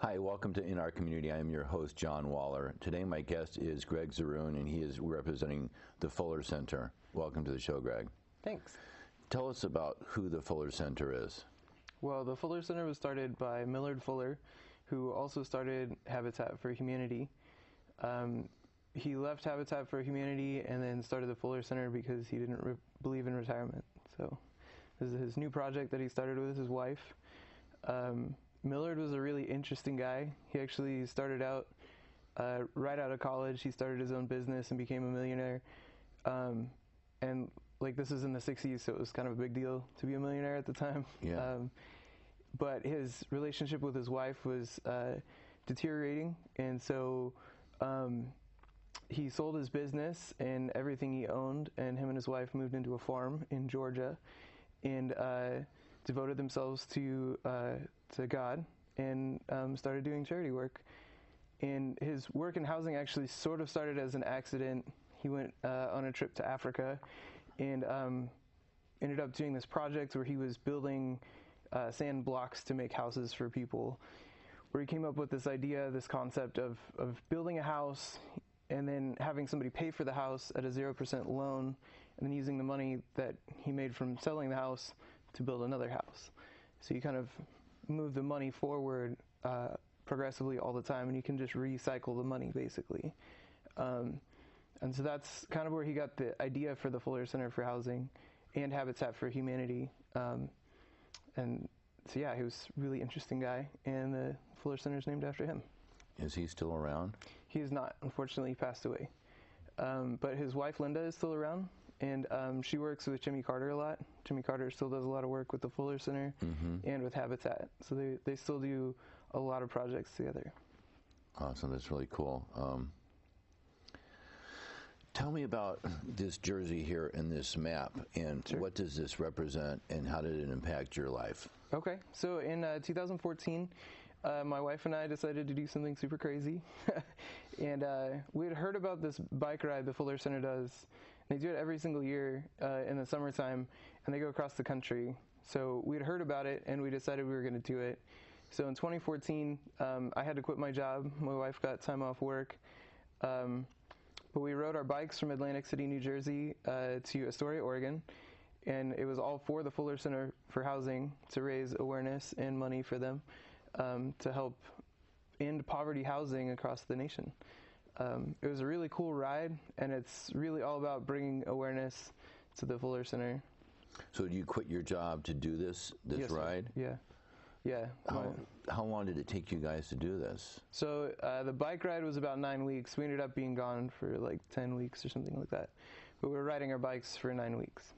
Hi, welcome to In Our Community. I am your host, John Waller. Today my guest is Greg Zeroun, and he is representing the Fuller Center. Welcome to the show, Greg. Thanks. Tell us about who the Fuller Center is. Well, the Fuller Center was started by Millard Fuller, who also started Habitat for Humanity. He left Habitat for Humanity and then started the Fuller Center because he didn't believe in retirement. So this is his new project that he started with his wife. Millard was a really interesting guy. He actually started out right out of college. He started his own business and became a millionaire. And like, this is in the 60s, so it was kind of a big deal to be a millionaire at the time. Yeah. But his relationship with his wife was deteriorating, and so he sold his business and everything he owned, and him and his wife moved into a farm in Georgia and devoted themselves to God and started doing charity work. And his work in housing actually sort of started as an accident. He went on a trip to Africa and ended up doing this project where he was building sand blocks to make houses for people, where he came up with this idea, this concept of building a house and then having somebody pay for the house at a 0% loan, and then using the money that he made from selling the house to build another house. So you kind of move the money forward progressively all the time, and you can just recycle the money, basically. And so that's kind of where he got the idea for the Fuller Center for Housing and Habitat for Humanity. And so, yeah, he was a really interesting guy, and the Fuller Center is named after him. Is he still around? He is not. Unfortunately, he passed away. But his wife, Linda, is still around, and she works with Jimmy Carter a lot. Jimmy Carter still does a lot of work with the Fuller Center and with Habitat. So they still do a lot of projects together. Awesome. That's really cool. Tell me about this jersey here and this map, and Sure. What does this represent, and how did it impact your life? Okay, so in 2014, my wife and I decided to do something super crazy. And we had heard about this bike ride the Fuller Center does. They do it every single year in the summertime, and they go across the country. So we had heard about it, and we decided we were going to do it. So in 2014, I had to quit my job. My wife got time off work. But we rode our bikes from Atlantic City, New Jersey to Astoria, Oregon. And it was all for the Fuller Center for Housing, to raise awareness and money for them to help end poverty housing across the nation. It was a really cool ride, and it's really all about bringing awareness to the Fuller Center. So did you quit your job to do this Yes, ride? Yeah. Yeah. How long did it take you guys to do this? So the bike ride was about 9 weeks. We ended up being gone for like 10 weeks or something like that. But we were riding our bikes for 9 weeks.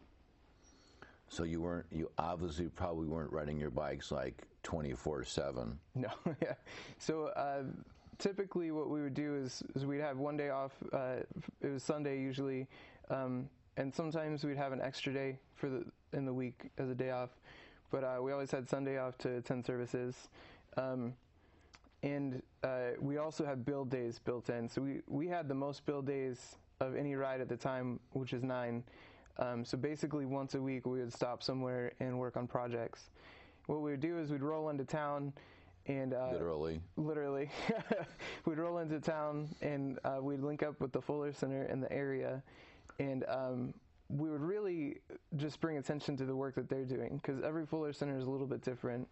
So you obviously probably weren't riding your bikes like 24/7. No, yeah. So typically what we would do is we'd have one day off. It was Sunday usually, and sometimes we'd have an extra day in the week as a day off. But we always had Sunday off to attend services. And we also had build days built in. So we had the most build days of any ride at the time, which is 9. So basically once a week we would stop somewhere and work on projects. What we would do is we'd roll into town and Literally. We'd roll into town and we'd link up with the Fuller Center in the area, and we would really just bring attention to the work that they're doing, because every Fuller Center is a little bit different.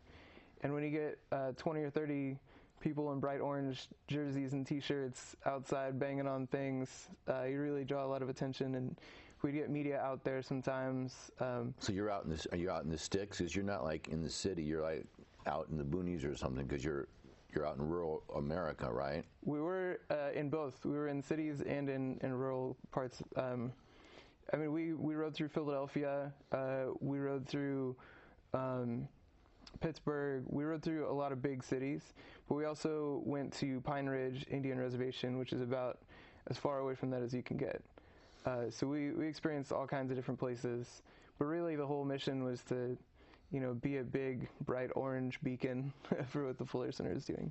And when you get 20 or 30 people in bright orange jerseys and T-shirts outside banging on things, you really draw a lot of attention, and we'd get media out there sometimes. So are you out in the sticks? Because you're not like in the city. You're like out in the boonies or something, because you're out in rural America, right? We were in both. We were in cities and in rural parts. I mean, we rode through Philadelphia, we rode through Pittsburgh, we rode through a lot of big cities, but we also went to Pine Ridge Indian Reservation, which is about as far away from that as you can get. So we experienced all kinds of different places, but really the whole mission was to, be a big, bright orange beacon for what the Fuller Center is doing.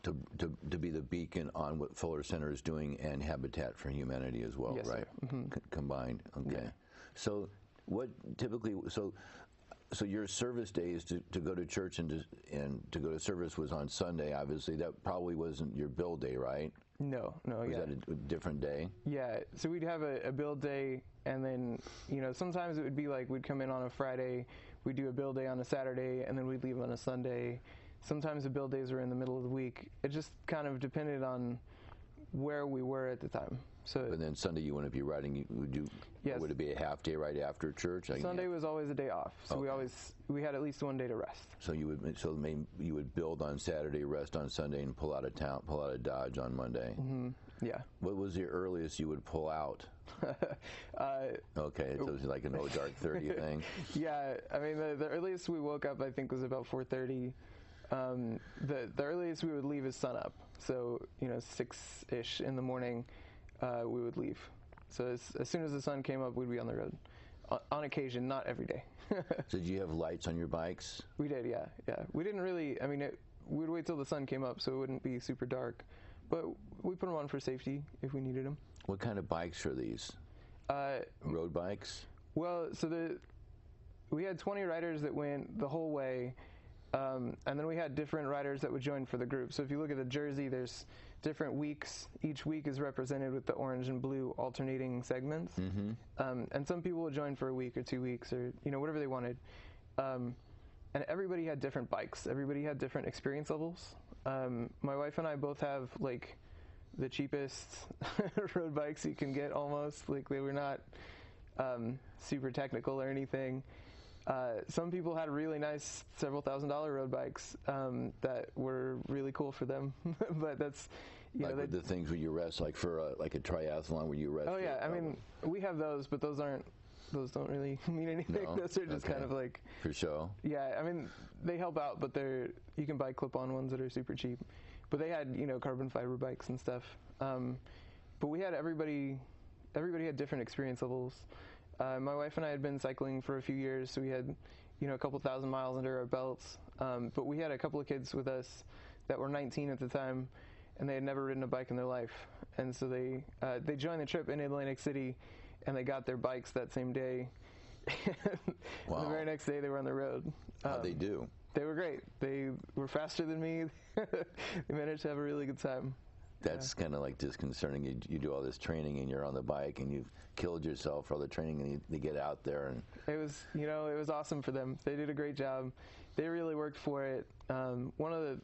To be the beacon on what Fuller Center is doing and Habitat for Humanity as well, yes, right? Mm-hmm. Combined. Okay. Yeah. So what typically? So So your service days to go to church and to go to service was on Sunday. Obviously, that probably wasn't your build day, right? No. Was Yeah. that a different day? Yeah. So we'd have a build day, and then sometimes it would be like we'd come in on a Friday, we'd do a build day on a Saturday, and then we'd leave on a Sunday. Sometimes the build days were in the middle of the week. It just kind of depended on where we were at the time. So, But then Sunday you wouldn't be riding. Yes. Would it be a half day right after church? Sunday was always a day off, so we had at least one day to rest. So you would build on Saturday, rest on Sunday, and pull out of Dodge on Monday. Mm-hmm. Yeah. What was the earliest you would pull out? Okay, so it was like an dark 30 thing. Yeah, I mean the earliest we woke up I think was about 4:30. The earliest we would leave is sunup, so 6-ish in the morning we would leave. So as soon as the sun came up, we'd be on the road. On occasion, not every day. So did you have lights on your bikes? We did, yeah. We didn't really. I mean, we'd wait till the sun came up, so it wouldn't be super dark. But we put them on for safety if we needed them. What kind of bikes are these? Road bikes? Well, so we had 20 riders that went the whole way, and then we had different riders that would join for the group. So if you look at the jersey, there's different weeks. Each week is represented with the orange and blue alternating segments. Mm-hmm. And some people would join for a week or 2 weeks or whatever they wanted. And everybody had different bikes. Everybody had different experience levels. My wife and I both have like the cheapest road bikes you can get almost. Like they were not super technical or anything. Some people had really nice several $1,000 road bikes that were really cool for them. But that's with the things where you rest, like for like a triathlon where you rest. Oh yeah, I mean we have those, but those don't really mean anything. No? Those are just kind of like for show. Yeah, I mean they help out, but you can buy clip-on ones that are super cheap. But they had carbon fiber bikes and stuff. But we had everybody had different experience levels. My wife and I had been cycling for a few years, so we had a couple thousand miles under our belts. But we had a couple of kids with us that were 19 at the time, and they had never ridden a bike in their life. And so they joined the trip in Atlantic City, and they got their bikes that same day. Wow. The very next day they were on the road. How'd they do? They were great. They were faster than me. They managed to have a really good time. That's kind of like disconcerting. You do all this training and you're on the bike and you've killed yourself for all the training and you get out there and it was it was awesome for them. They did a great job. They really worked for it. One of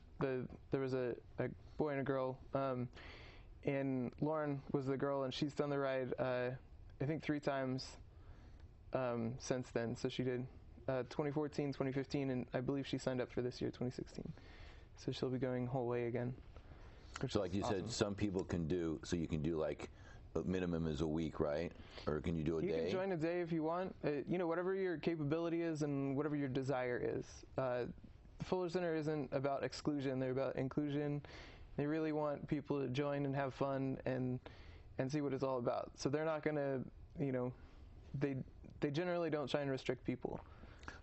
there was a boy and a girl, and Lauren was the girl, and she's done the ride I think 3 times since then. So she did 2014, 2015, and I believe she signed up for this year, 2016. So she'll be going whole way again. So like you said, some people can do, so you can do like a minimum is a week, right? Or can you do a day? You can join a day if you want. Whatever your capability is and whatever your desire is. The Fuller Center isn't about exclusion, they're about inclusion. They really want people to join and have fun and see what it's all about. So they're not going to, they generally don't try and restrict people.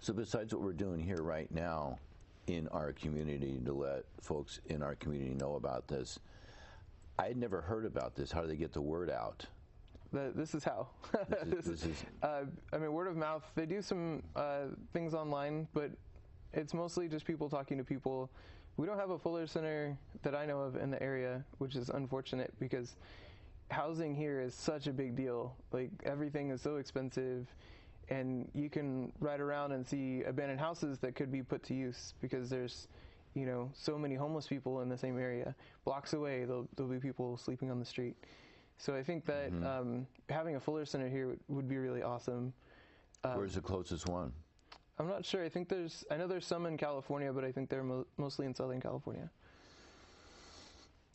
So besides what we're doing here right now in our community to let folks in our community know about this, I had never heard about this. How do they get the word out? This is how. I mean, word of mouth. They do some things online, but it's mostly just people talking to people. We don't have a Fuller Center that I know of in the area, which is unfortunate because housing here is such a big deal. Like everything is so expensive, and you can ride around and see abandoned houses that could be put to use because there's so many homeless people in the same area. Blocks away, there'll be people sleeping on the street. So I think that having a Fuller Center here would be really awesome. Where's the closest one? I'm not sure. I know there's some in California, but I think they're mostly in Southern California.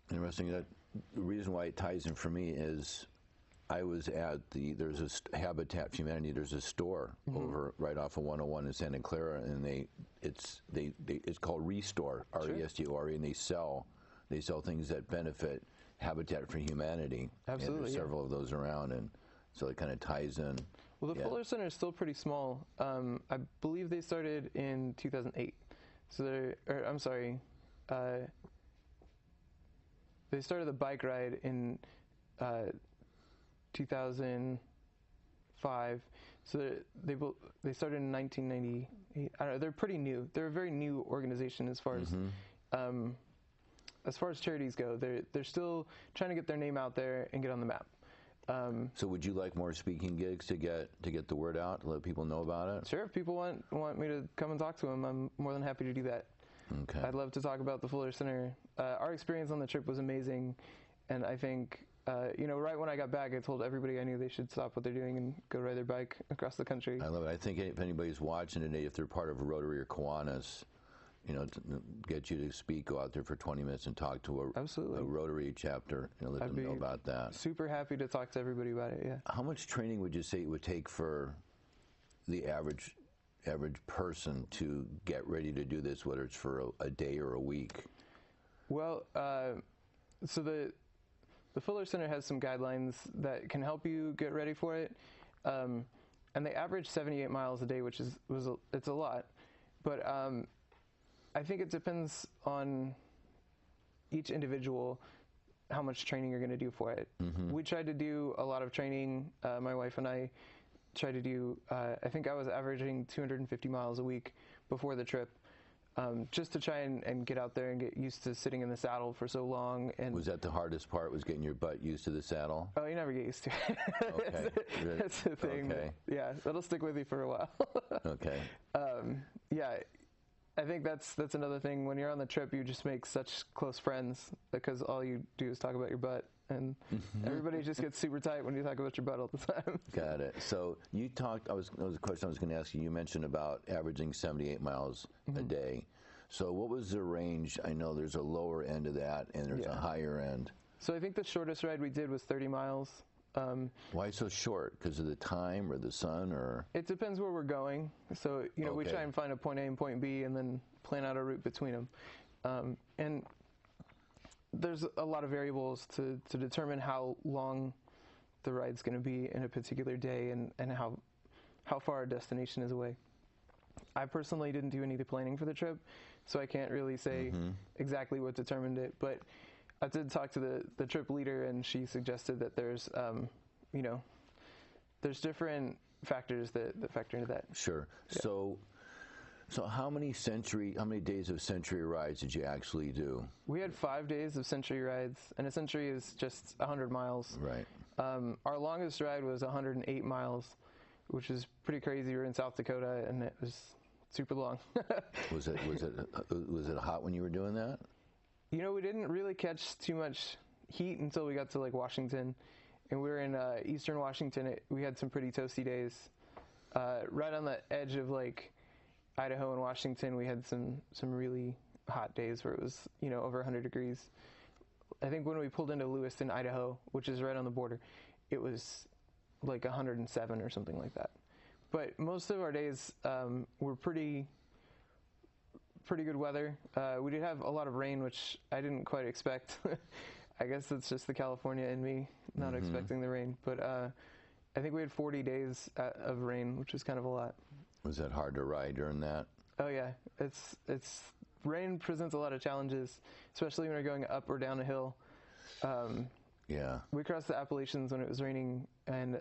Interesting. That the reason why it ties in for me is I was at there's a Habitat for Humanity. There's a store over right off of 101 in Santa Clara, and it's called Restore, R-E-S-T-O-R-E, and they sell things that benefit Habitat for Humanity. Absolutely, and there's several of those around, and so it kind of ties in. Well, the Fuller Center is still pretty small. I believe they started in 2008. So they started the bike ride in 2000. 2005. So they started in 1998. I don't know. They're pretty new. They're a very new organization as far as charities go. They're still trying to get their name out there and get on the map. So would you like more speaking gigs to get the word out, to let people know about it? Sure. If people want me to come and talk to them, I'm more than happy to do that. Okay. I'd love to talk about the Fuller Center. Our experience on the trip was amazing, and I think right when I got back, I told everybody I knew they should stop what they're doing and go ride their bike across the country. I love it. I think if anybody's watching today, if they're part of Rotary or Kiwanis, to get you to speak, go out there for 20 minutes and talk to a Rotary chapter, let them know about that. Super happy to talk to everybody about it, yeah. How much training would you say it would take for the average person to get ready to do this, whether it's for a day or a week? Well, so the Fuller Center has some guidelines that can help you get ready for it, and they average 78 miles a day, which it's a lot, but I think it depends on each individual how much training you're going to do for it. Mm-hmm. We tried to do a lot of training. My wife and I tried to do, I think I was averaging 250 miles a week before the trip, just to try and get out there and get used to sitting in the saddle for so long. And was that the hardest part, was getting your butt used to the saddle? Oh, you never get used to it. Okay. That's the thing. Okay. Yeah, that'll stick with you for a while. Okay. Yeah. I think that's another thing. When you're on the trip, you just make such close friends because all you do is talk about your butt, and everybody just gets super tight when you talk about your butt all the time. Got it. So you talked. That was a question I was going to ask you. You mentioned about averaging 78 miles a day. So what was the range? I know there's a lower end of that, and there's a higher end. So I think the shortest ride we did was 30 miles. Why so short? Because of the time or the sun, or? It depends where we're going. So, we try and find a point A and point B and then plan out a route between them. And there's a lot of variables to determine how long the ride's going to be in a particular day and how far our destination is away. I personally didn't do any of the planning for the trip, so I can't really say exactly what determined it, but I did talk to the trip leader, and she suggested that there's different factors that factor into that. Sure. Yeah. So how many days of century rides did you actually do? We had 5 days of century rides, and a century is just 100 miles. Right. Our longest ride was 108 miles, which is pretty crazy. We were in South Dakota, and it was super long. Was it hot when you were doing that? We didn't really catch too much heat until we got to Washington, and we were in eastern Washington. We had some pretty toasty days. Right on the edge of Idaho and Washington, we had some really hot days where it was over 100 degrees. I think when we pulled into Lewiston, Idaho, which is right on the border, it was 107 or something like that. But most of our days were pretty good weather. We did have a lot of rain, which I didn't quite expect. I guess it's just the California in me not expecting the rain. But I think we had 40 days of rain, which is kind of a lot. Was that hard to ride during that? Oh yeah, it's rain presents a lot of challenges, especially when you're going up or down a hill. Yeah. We crossed the Appalachians when it was raining, and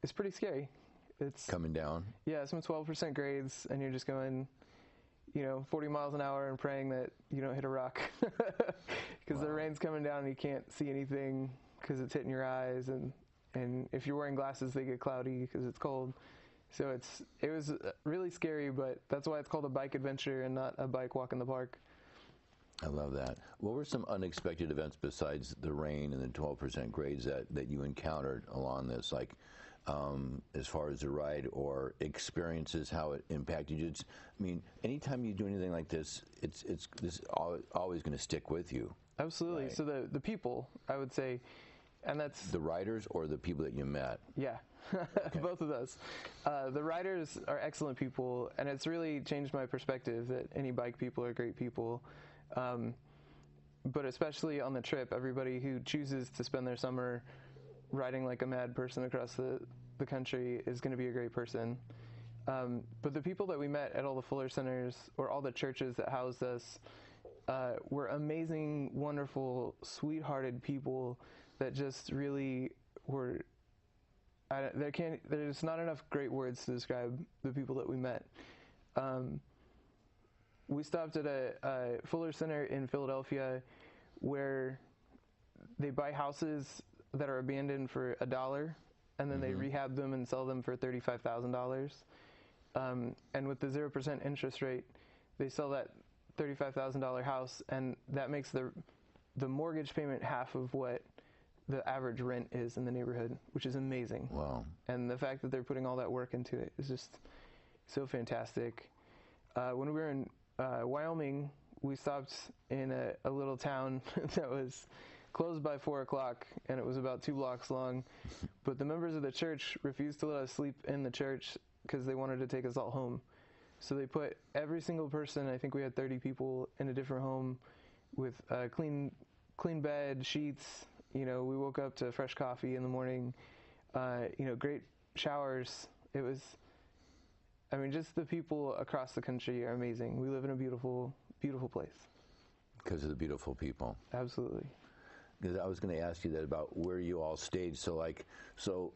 it's pretty scary. It's coming down. Yeah, some 12% grades, and you're just going 40 miles an hour and praying that you don't hit a rock because the rain's coming down and you can't see anything because it's hitting your eyes, and if you're wearing glasses, they get cloudy because it's cold. So it was really scary, but that's why it's called a bike adventure and not a bike walk in the park. I love that. What were some unexpected events besides the rain and the 12% grades that you encountered along this, as far as the ride or experiences, how it impacted you? Anytime you do anything like this, it's always going to stick with you. Absolutely. Right? So the people, I would say, and that's the riders or the people that you met. Yeah, both of those. The riders are excellent people, and it's really changed my perspective that any bike people are great people. But especially on the trip, everybody who chooses to spend their summer riding like a mad person across the country is going to be a great person. But the people that we met at all the Fuller Centers or all the churches that housed us were amazing, wonderful, sweethearted people that just really were There's not enough great words to describe the people that we met. We stopped at a Fuller Center in Philadelphia where they buy houses that are abandoned for $1, and then they rehab them and sell them for $35,000. And with the 0% interest rate, they sell that $35,000 house, and that makes the mortgage payment half of what the average rent is in the neighborhood, which is amazing. Wow. And the fact that they're putting all that work into it is just so fantastic. When we were in Wyoming, we stopped in a little town that was closed by 4 o'clock, and it was about 2 blocks long. But the members of the church refused to let us sleep in the church because they wanted to take us all home. So they put every single person, I think we had 30 people, in a different home with clean bed, sheets. We woke up to fresh coffee in the morning, great showers. It was, just the people across the country are amazing. We live in a beautiful, beautiful place. Because of the beautiful people. Absolutely. Because I was going to ask you that about where you all stayed. So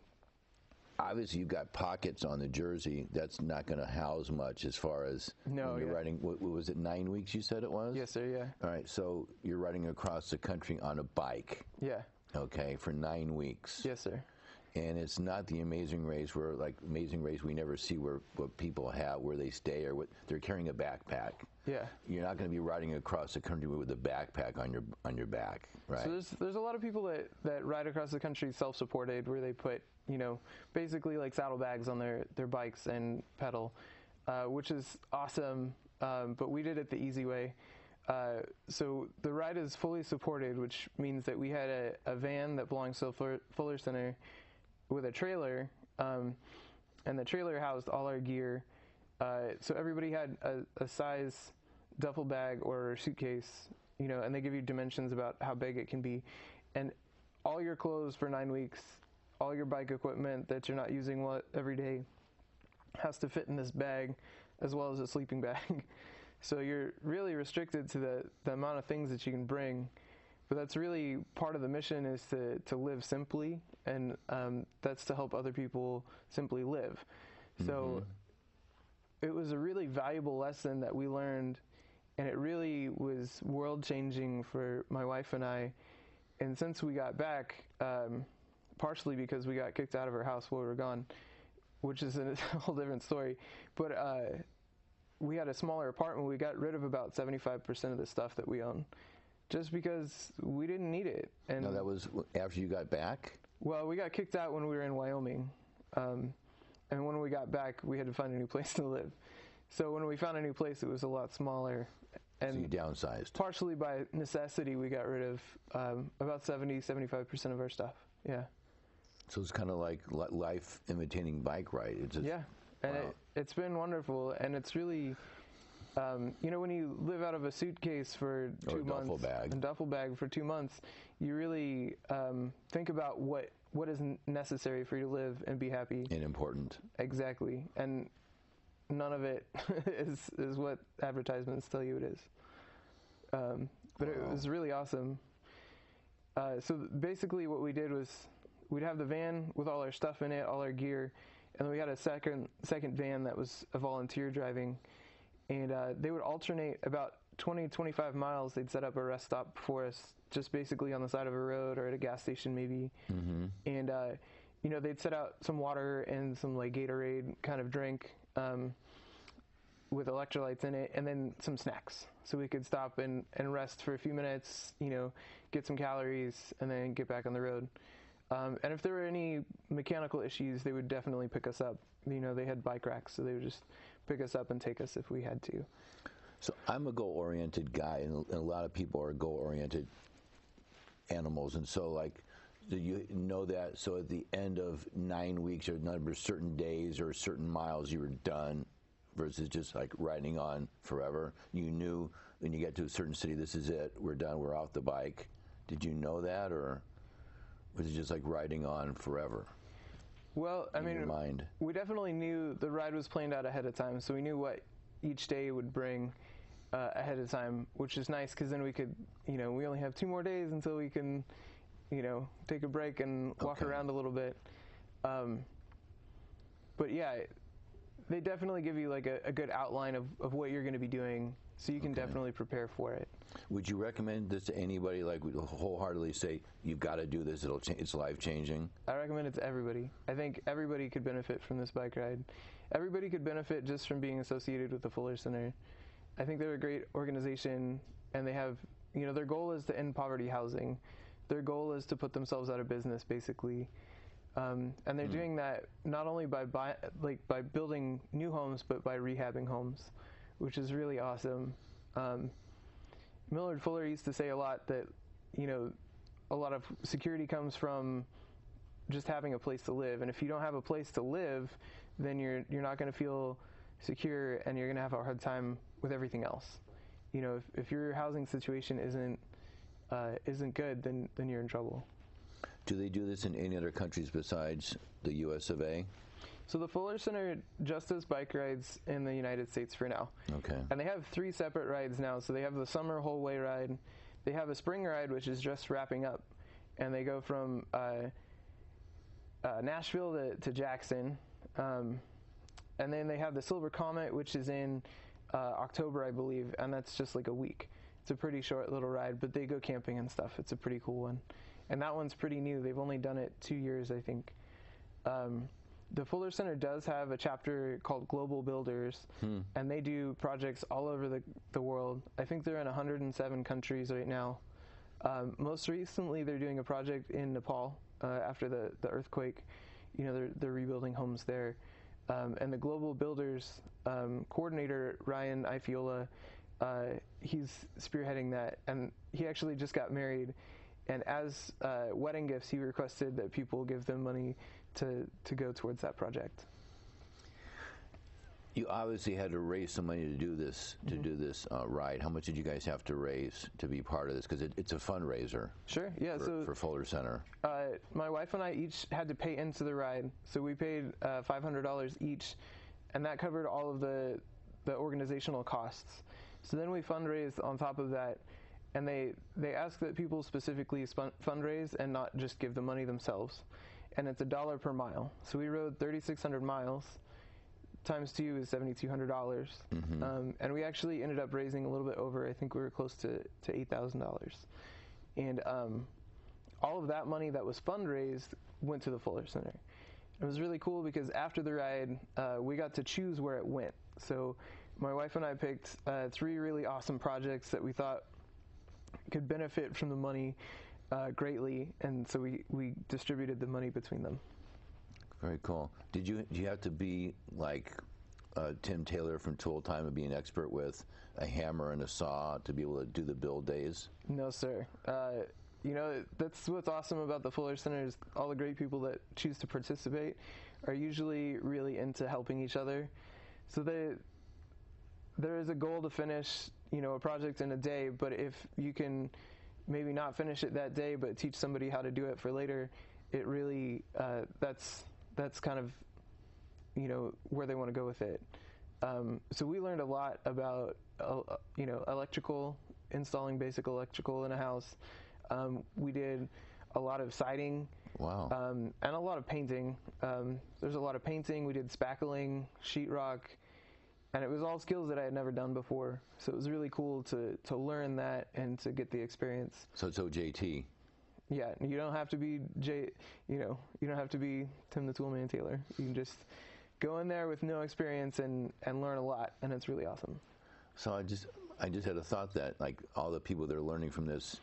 obviously you've got pockets on the jersey. That's not going to house much as far as when you're riding. What was it, 9 weeks you said it was? Yes, sir, yeah. All right, so you're riding across the country on a bike. Yeah. Okay, for 9 weeks. Yes, sir. And it's not the Amazing Race where, Amazing Race, we never see what people have, where they stay, or what they're carrying a backpack. Yeah. You're not going to be riding across the country with a backpack on your back, right? So there's a lot of people that ride across the country self-supported, where they put, basically like saddlebags on their bikes and pedal, which is awesome. But we did it the easy way. So the ride is fully supported, which means that we had a van that belongs to Fuller Center with a trailer, and the trailer housed all our gear. So everybody had a size duffel bag or suitcase, and they give you dimensions about how big it can be. And all your clothes for 9 weeks, all your bike equipment that you're not using every day has to fit in this bag, as well as a sleeping bag. So you're really restricted to the amount of things that you can bring. But that's really part of the mission, is to live simply, and that's to help other people simply live. So it was a really valuable lesson that we learned, and it really was world-changing for my wife and I. And since we got back, partially because we got kicked out of our house while we were gone, which is a whole different story, but we had a smaller apartment. We got rid of about 75% of the stuff that we own, just because we didn't need it. And no, that was after you got back? Well, we got kicked out when we were in Wyoming. And when we got back, we had to find a new place to live. So when we found a new place, it was a lot smaller. And so you downsized? Partially by necessity, we got rid of about 70-75% of our stuff. Yeah. So it's kind of like life imitating bike ride. It's just, yeah. And wow. It's been wonderful. And it's really, when you live out of a suitcase for 2 months, a duffel bag for 2 months, you really think about what is necessary for you to live and be happy. And important. Exactly. And none of it is what advertisements tell you it is. But it was really awesome. So basically what we did was we'd have the van with all our stuff in it, all our gear, and then we had a second van that was a volunteer driving. And they would alternate about 20-25 miles. They'd set up a rest stop for us, just basically on the side of a road or at a gas station maybe. And they'd set out some water and some like Gatorade kind of drink with electrolytes in it, and then some snacks, so we could stop and rest for a few minutes, get some calories, and then get back on the road. And if there were any mechanical issues, they would definitely pick us up. They had bike racks, so they would just pick us up and take us if we had to. So I'm a goal-oriented guy, and a lot of people are goal-oriented animals. And so, do you know that? So at the end of 9 weeks, or number certain days or certain miles, you were done, versus just like riding on forever. You knew when you get to a certain city, this is it. We're done. We're off the bike. Did you know that, or was it just like riding on forever? Well, your mind? We definitely knew the ride was planned out ahead of time, so we knew what each day would bring ahead of time, which is nice, because then we could, we only have 2 more days until we can, take a break and walk around a little bit. But yeah, they definitely give you like a good outline of what you're going to be doing, so you can definitely prepare for it. Would you recommend this to anybody? Like, wholeheartedly say you've got to do this. It's life changing. I recommend it to everybody. I think everybody could benefit from this bike ride. Everybody could benefit just from being associated with the Fuller Center. I think they're a great organization, and they have, their goal is to end poverty housing. Their goal is to put themselves out of business, basically. And they're doing that not only by building new homes, but by rehabbing homes, which is really awesome. Millard Fuller used to say a lot that, a lot of security comes from just having a place to live. And if you don't have a place to live, then you're not going to feel secure, and you're going to have a hard time with everything else. If your housing situation isn't good, then you're in trouble. Do they do this in any other countries besides the U.S. of A.? So the Fuller Center just does bike rides in the United States for now. Okay. And they have 3 separate rides now. So they have the summer whole way ride. They have a spring ride, which is just wrapping up. And they go from Nashville to Jackson. And then they have the Silver Comet, which is in October, I believe. And that's just like a week. It's a pretty short little ride, but they go camping and stuff. It's a pretty cool one. And that one's pretty new. They've only done it 2 years, I think. The Fuller Center does have a chapter called Global Builders, and they do projects all over the world. I think they're in 107 countries right now. Most recently, they're doing a project in Nepal after the earthquake. They're rebuilding homes there. And the Global Builders coordinator, Ryan Ifiola, he's spearheading that. And he actually just got married. And as wedding gifts, he requested that people give them money to go towards that project. You obviously had to raise some money to do this ride. How much did you guys have to raise to be part of this? Because it's a fundraiser. Sure. Yeah. For Fuller Center. My wife and I each had to pay into the ride, so we paid $500 each, and that covered all of the organizational costs. So then we fundraised on top of that. And they ask that people specifically fundraise and not just give the money themselves. And it's $1 per mile. So we rode 3,600 miles. Times 2 is $7,200. And we actually ended up raising a little bit over. I think we were close to $8,000. And all of that money that was fundraised went to the Fuller Center. It was really cool because after the ride, we got to choose where it went. So my wife and I picked 3 really awesome projects that we thought could benefit from the money greatly, and so we distributed the money between them. Very cool. Do you have to be like Tim Taylor from Tool Time and be an expert with a hammer and a saw to be able to do the build days? No, sir. That's what's awesome about the Fuller Center is all the great people that choose to participate are usually really into helping each other. So there is a goal to finish a project in a day, but if you can maybe not finish it that day but teach somebody how to do it for later, it really that's kind of where they want to go with it. So we learned a lot about installing basic electrical in a house. We did a lot of siding. Wow. And a lot of painting. There's a lot of painting. We did spackling, sheetrock. And it was all skills that I had never done before, so it was really cool to learn that and to get the experience. So JT. Yeah, you don't have to be you don't have to be Tim the Toolman Taylor. You can just go in there with no experience and learn a lot, and it's really awesome. So I just had a thought that like all the people that are learning from this,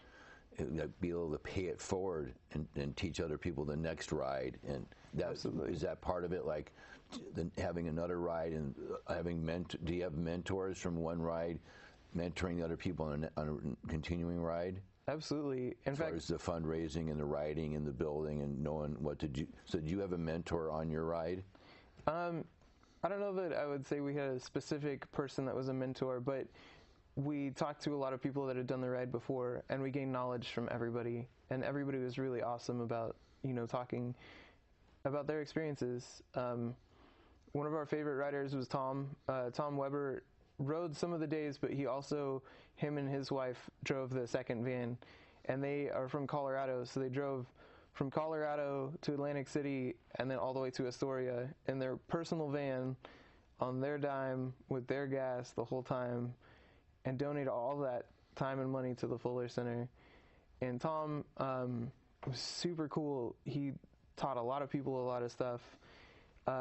be able to pay it forward and teach other people the next ride, and is that part of it? Like having another ride and having do you have mentors from one ride, mentoring the other people on a continuing ride? Absolutely. In fact, as far as the fundraising and the riding and the building and knowing what to do. So do you have a mentor on your ride? I don't know that I would say we had a specific person that was a mentor, but we talked to a lot of people that had done the ride before, and we gained knowledge from everybody. And everybody was really awesome about, talking about their experiences. One of our favorite riders was Tom. Tom Weber rode some of the days, but him and his wife drove the second van, and they are from Colorado, so they drove from Colorado to Atlantic City and then all the way to Astoria in their personal van on their dime with their gas the whole time, and donate all that time and money to the Fuller Center. And Tom was super cool. He taught a lot of people a lot of stuff.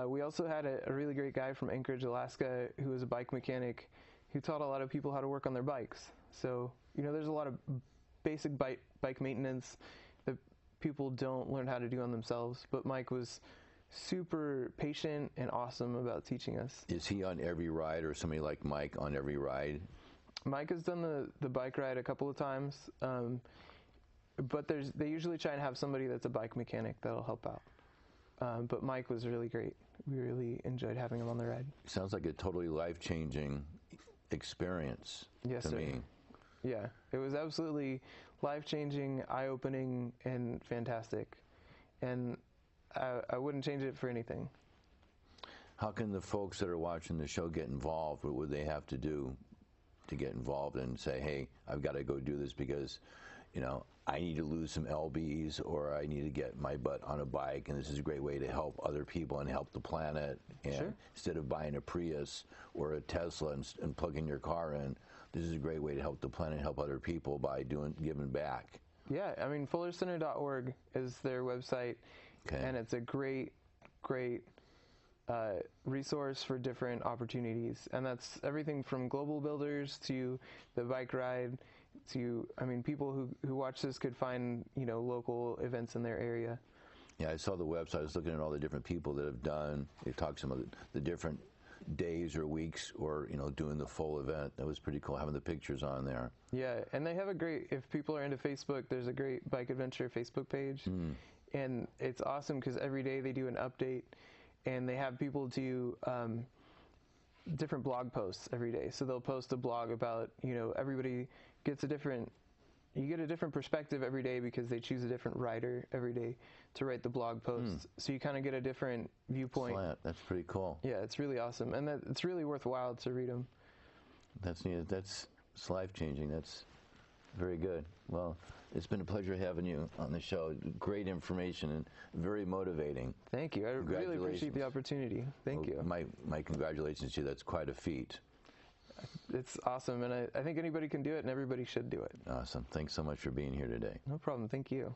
We also had a really great guy from Anchorage, Alaska, who was a bike mechanic, who taught a lot of people how to work on their bikes. So, you know, there's a lot of basic bike maintenance that people don't learn how to do on themselves. But Mike was super patient and awesome about teaching us. Is he on every ride, or somebody like Mike on every ride? Mike has done the bike ride a couple of times, but they usually try and have somebody that's a bike mechanic that'll help out. But Mike was really great. We really enjoyed having him on the ride. Sounds like a totally life-changing experience Yes, to sir. me. Yeah, it was absolutely life-changing, eye-opening, and fantastic. And I wouldn't change it for anything. How can the folks that are watching the show get involved? What would they have to do to get involved and say, hey, I've got to go do this because, you know, I need to lose some lbs, or I need to get my butt on a bike, and this is a great way to help other people and help the planet. And Sure. Instead of buying a Prius or a Tesla and plugging your car in, this is a great way to help the planet and help other people by giving back. Yeah, I mean, fullercenter.org is their website, Okay. and it's a great resource for different opportunities. And that's everything from global builders to the bike ride to, I mean, people who watch this could find, you know, local events in their area. Yeah, I saw the website. I was looking at all the different people that have done. They talked some of the different days or weeks, or, you know, doing the full event. That was pretty cool, having the pictures on there. Yeah, and they have a great, if people are into Facebook, there's a great Bike Adventure Facebook page. And it's awesome because every day they do an update, and they have people do different blog posts every day. So they'll post a blog about, you know, everybody gets you get a different perspective every day because they choose a different writer every day to write the blog posts. So you kind of get a different viewpoint. Slant. That's pretty cool. Yeah, it's really awesome. And it's really worthwhile to read them. That's neat. That's life-changing. That's very good. Well, it's been a pleasure having you on the show. Great information and very motivating. Thank you. I really appreciate the opportunity. Thank you. My congratulations to you. That's quite a feat. It's awesome, and I think anybody can do it, and everybody should do it. Awesome. Thanks so much for being here today. No problem. Thank you.